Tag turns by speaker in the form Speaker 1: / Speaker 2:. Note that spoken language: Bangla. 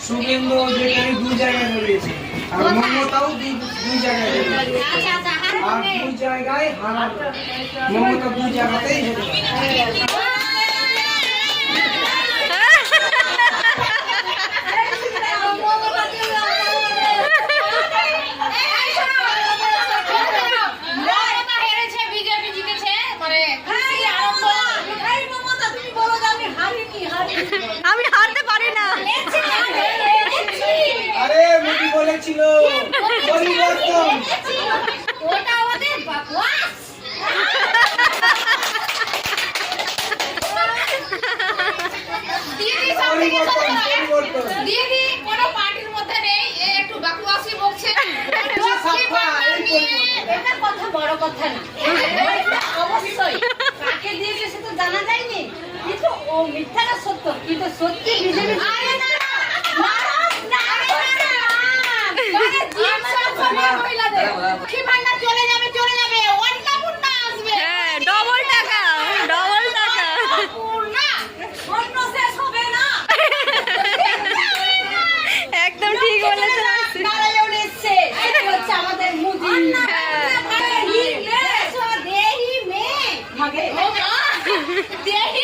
Speaker 1: শুভেন্দু যেখানে 2 জায়গায় রয়েছে আর মমতাও 2 জায়গায় রয়েছে আর 2 জায়গায় হারাবে মমতা 2 জায়গাতেই হেরে
Speaker 2: আমি হারতে পারি না।
Speaker 1: আরে মোদি বলেছিল পরিবর্তন
Speaker 3: ওটা আমাদের বাকওয়াস দিদি কোনো পার্টির মধ্যে নেই একটু বাকওয়াসি বলছে এটা কথা বড় কথা না অবশ্যই কাকে দিয়েছে সে তো জানা যায়নি কিন্তু ও মিথ্যাটা সত্য কিন্তু সত্যি বিজেপি চলে যাবে অন্নপূর্ণা আসবে
Speaker 2: ডবল টাকা
Speaker 3: অন্ন শেষ হবে না
Speaker 2: একদম ঠিক বলেছেন।
Speaker 3: নারায়ণ এসছে এটা হচ্ছে আমাদের মুদি দেহি মে দেহি